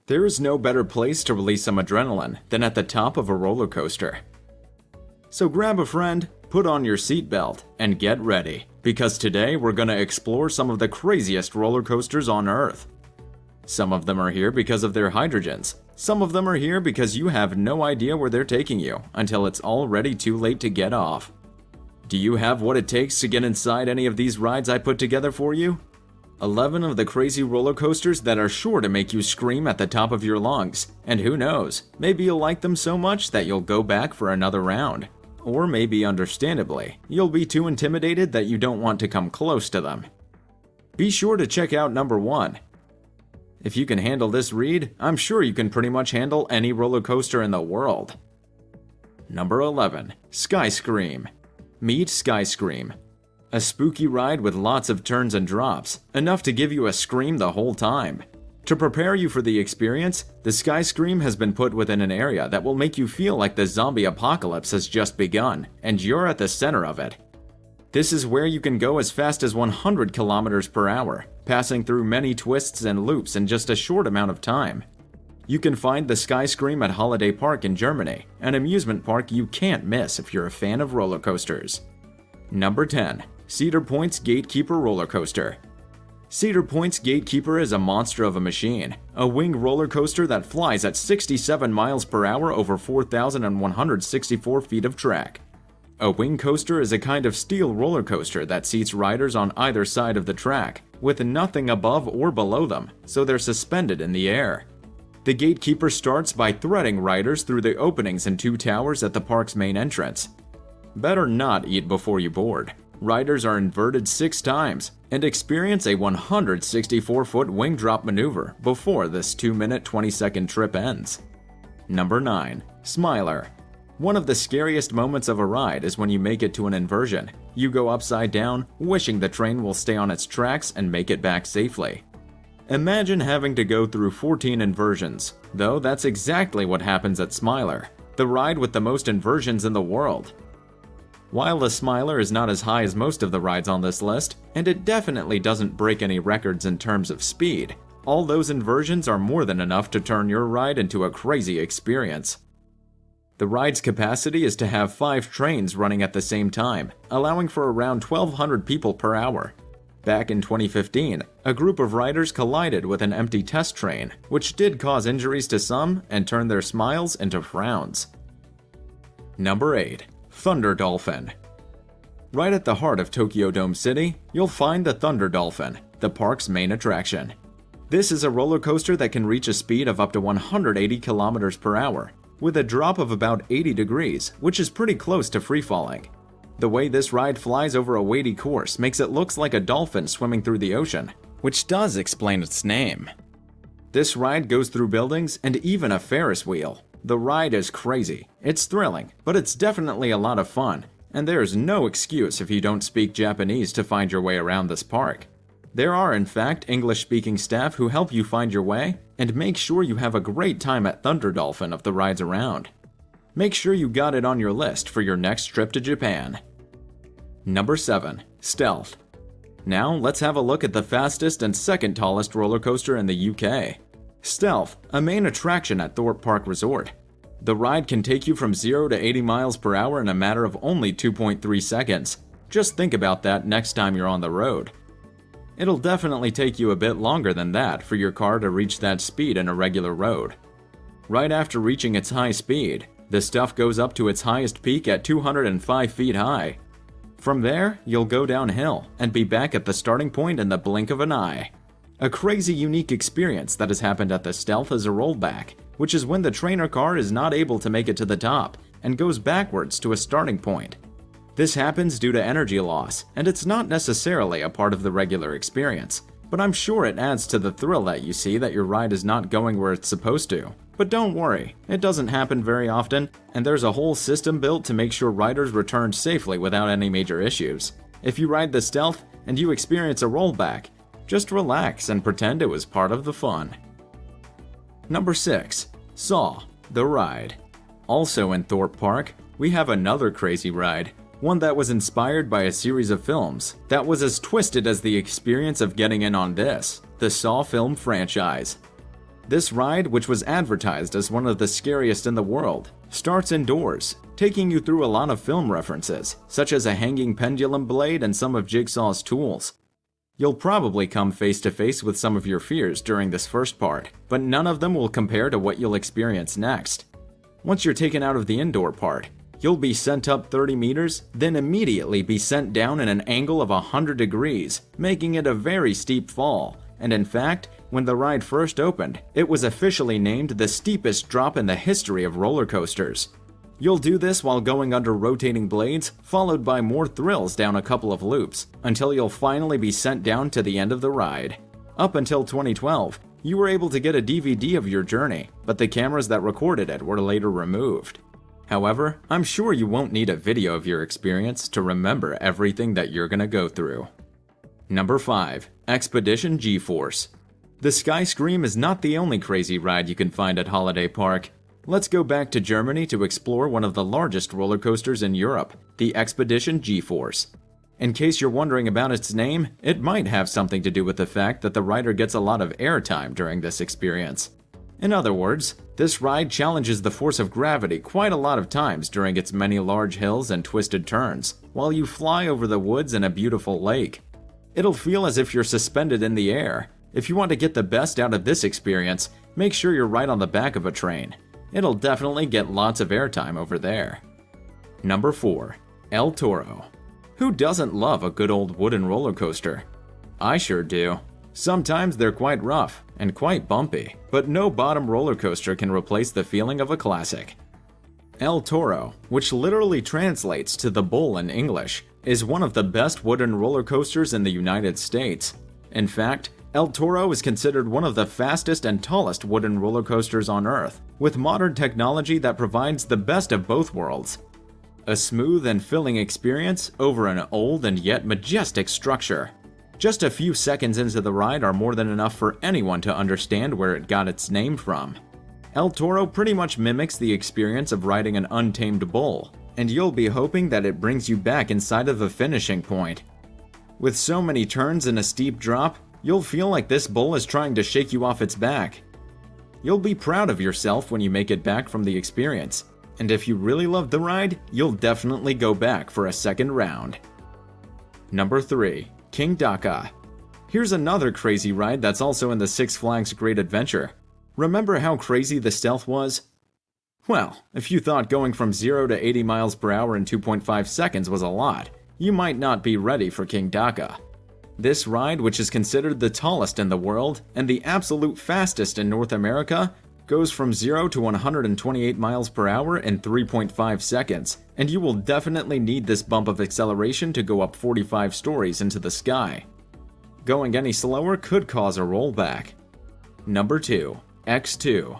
There is no better place to release some adrenaline than at the top of a roller coaster. So grab a friend, put on your seatbelt, and get ready, because today we're gonna explore some of the craziest roller coasters on Earth. Some of them are here because of their hydrogens. Some of them are here because you have no idea where they're taking you until it's already too late to get off. Do you have what it takes to get inside any of these rides I put together for you? 11 of the crazy roller coasters that are sure to make you scream at the top of your lungs, and who knows, maybe you'll like them so much that you'll go back for another round. Or maybe understandably, you'll be too intimidated that you don't want to come close to them. Be sure to check out number 1. If you can handle this read, I'm sure you can pretty much handle any roller coaster in the world. Number 11. Skyscream. Meet Skyscream. A spooky ride with lots of turns and drops, enough to give you a scream the whole time. To prepare you for the experience, the Skyscream has been put within an area that will make you feel like the zombie apocalypse has just begun, and you're at the center of it. This is where you can go as fast as 100 kilometers per hour, passing through many twists and loops in just a short amount of time. You can find the Skyscream at Holiday Park in Germany, an amusement park you can't miss if you're a fan of roller coasters. Number 10. Cedar Point's GateKeeper roller coaster. Cedar Point's GateKeeper is a monster of a machine, a winged roller coaster that flies at 67 miles per hour over 4,164 feet of track. A wing coaster is a kind of steel roller coaster that seats riders on either side of the track, with nothing above or below them, so they're suspended in the air. The GateKeeper starts by threading riders through the openings in 2 towers at the park's main entrance. Better not eat before you board. Riders are inverted 6 times and experience a 164-foot wing drop maneuver before this 2-minute 20-second trip ends. Number 9. Smiler. One of the scariest moments of a ride is when you make it to an inversion. You go upside down, wishing the train will stay on its tracks and make it back safely. Imagine having to go through 14 inversions, though that's exactly what happens at Smiler, the ride with the most inversions in the world. While the Smiler is not as high as most of the rides on this list, and it definitely doesn't break any records in terms of speed, all those inversions are more than enough to turn your ride into a crazy experience. The ride's capacity is to have 5 trains running at the same time, allowing for around 1,200 people per hour. Back in 2015, a group of riders collided with an empty test train, which did cause injuries to some and turn their smiles into frowns. Number 8. Thunder Dolphin. Right at the heart of Tokyo Dome City, you'll find the Thunder Dolphin, the park's main attraction. This is a roller coaster that can reach a speed of up to 180 kilometers per hour, with a drop of about 80 degrees, which is pretty close to free-falling. The way this ride flies over a weighty course makes it look like a dolphin swimming through the ocean, which does explain its name. This ride goes through buildings and even a Ferris wheel. The ride is crazy. It's thrilling, but it's definitely a lot of fun, and there's no excuse if you don't speak Japanese to find your way around this park. There are, in fact, English-speaking staff who help you find your way and make sure you have a great time at Thunder Dolphin of the rides around. Make sure you got it on your list for your next trip to Japan. Number 7. Stealth. Now let's have a look at the fastest and second tallest roller coaster in the UK. Stealth, a main attraction at Thorpe Park Resort. The ride can take you from 0 to 80 miles per hour in a matter of only 2.3 seconds. Just think about that next time you're on the road. It'll definitely take you a bit longer than that for your car to reach that speed in a regular road. Right after reaching its high speed, the stuff goes up to its highest peak at 205 feet high. From there, you'll go downhill and be back at the starting point in the blink of an eye. A crazy unique experience that has happened at the Stealth is a rollback, which is when the trainer car is not able to make it to the top and goes backwards to a starting point. This happens due to energy loss, and it's not necessarily a part of the regular experience, but I'm sure it adds to the thrill that you see that your ride is not going where it's supposed to. But don't worry, it doesn't happen very often, and there's a whole system built to make sure riders return safely without any major issues. If you ride the Stealth and you experience a rollback, just relax and pretend it was part of the fun. Number 6. Saw, the ride. Also in Thorpe Park, we have another crazy ride, one that was inspired by a series of films that was as twisted as the experience of getting in on this, the Saw film franchise. This ride, which was advertised as one of the scariest in the world, starts indoors, taking you through a lot of film references, such as a hanging pendulum blade and some of Jigsaw's tools. You'll probably come face to face with some of your fears during this first part, but none of them will compare to what you'll experience next. Once you're taken out of the indoor part, you'll be sent up 30 meters, then immediately be sent down in an angle of 100 degrees, making it a very steep fall. And in fact, when the ride first opened, it was officially named the steepest drop in the history of roller coasters. You'll do this while going under rotating blades, followed by more thrills down a couple of loops, until you'll finally be sent down to the end of the ride. Up until 2012, you were able to get a DVD of your journey, but the cameras that recorded it were later removed. However, I'm sure you won't need a video of your experience to remember everything that you're gonna go through. Number 5. Expedition GeForce. The Skyscream is not the only crazy ride you can find at Holiday Park. Let's go back to Germany to explore one of the largest roller coasters in Europe, the Expedition GeForce. In case you're wondering about its name, it might have something to do with the fact that the rider gets a lot of airtime during this experience. In other words, this ride challenges the force of gravity quite a lot of times during its many large hills and twisted turns, while you fly over the woods and a beautiful lake. It'll feel as if you're suspended in the air. If you want to get the best out of this experience, make sure you're right on the back of a train. It'll definitely get lots of airtime over there. Number 4. El Toro. Who doesn't love a good old wooden roller coaster? I sure do. Sometimes they're quite rough and quite bumpy, but no bottom roller coaster can replace the feeling of a classic. El Toro, which literally translates to the bull in English, is one of the best wooden roller coasters in the United States. In fact, El Toro is considered one of the fastest and tallest wooden roller coasters on Earth, with modern technology that provides the best of both worlds. A smooth and filling experience over an old and yet majestic structure. Just a few seconds into the ride are more than enough for anyone to understand where it got its name from. El Toro pretty much mimics the experience of riding an untamed bull, and you'll be hoping that it brings you back inside of the finishing point. With so many turns and a steep drop, you'll feel like this bull is trying to shake you off its back. You'll be proud of yourself when you make it back from the experience, and if you really love the ride, you'll definitely go back for a second round. Number 3. King Daka. Here's another crazy ride that's also in the Six Flags Great Adventure. Remember how crazy the stealth was? Well, if you thought going from 0 to 80 miles per hour in 2.5 seconds was a lot, you might not be ready for King Daka. This ride, which is considered the tallest in the world and the absolute fastest in North America, goes from 0 to 128 miles per hour in 3.5 seconds, and you will definitely need this bump of acceleration to go up 45 stories into the sky. Going any slower could cause a rollback. Number 2. X2.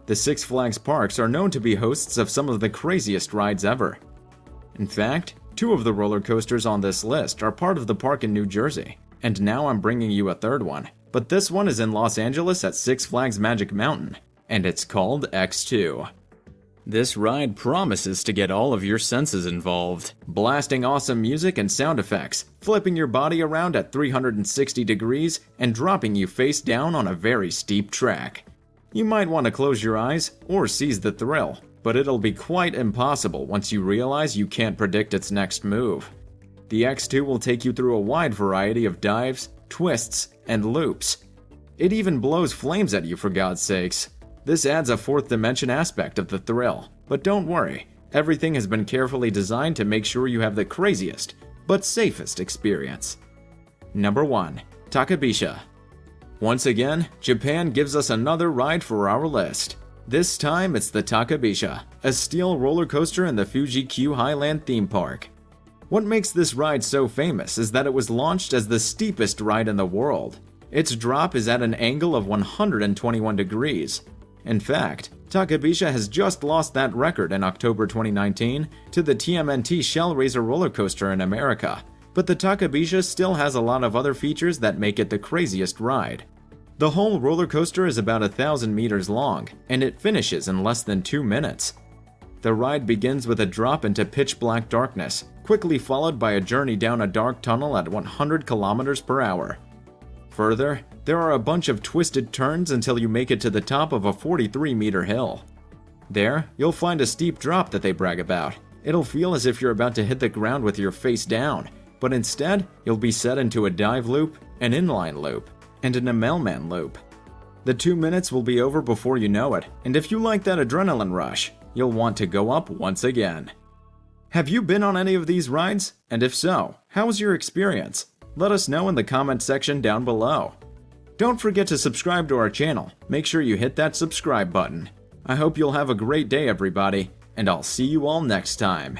The Six Flags parks are known to be hosts of some of the craziest rides ever. In fact, 2 of the roller coasters on this list are part of the park in New Jersey, and now I'm bringing you a third one. But this one is in Los Angeles at Six Flags Magic Mountain, and it's called X2. This ride promises to get all of your senses involved, blasting awesome music and sound effects, flipping your body around at 360 degrees, and dropping you face down on a very steep track. You might want to close your eyes or seize the thrill, but it'll be quite impossible once you realize you can't predict its next move. The X2 will take you through a wide variety of dives, twists, and loops. It even blows flames at you, for God's sakes. This adds a fourth dimension aspect of the thrill, but don't worry, everything has been carefully designed to make sure you have the craziest, but safest experience. Number 1. Takabisha. Once again, Japan gives us another ride for our list. This time it's the Takabisha, a steel roller coaster in the Fuji-Q Highland theme park. What makes this ride so famous is that it was launched as the steepest ride in the world. Its drop is at an angle of 121 degrees. In fact, Takabisha has just lost that record in October 2019 to the TMNT Shellraiser roller coaster in America, but the Takabisha still has a lot of other features that make it the craziest ride. The whole roller coaster is about 1,000 meters long, and it finishes in less than 2 minutes. The ride begins with a drop into pitch black darkness, quickly followed by a journey down a dark tunnel at 100 kilometers per hour. Further, there are a bunch of twisted turns until you make it to the top of a 43-meter hill. There, you'll find a steep drop that they brag about. It'll feel as if you're about to hit the ground with your face down, but instead, you'll be set into a dive loop, an inline loop, and an Mailman loop. The 2 minutes will be over before you know it, and if you like that adrenaline rush, you'll want to go up once again. Have you been on any of these rides? And if so, how was your experience? Let us know in the comment section down below. Don't forget to subscribe to our channel. Make sure you hit that subscribe button. I hope you'll have a great day, everybody, and I'll see you all next time.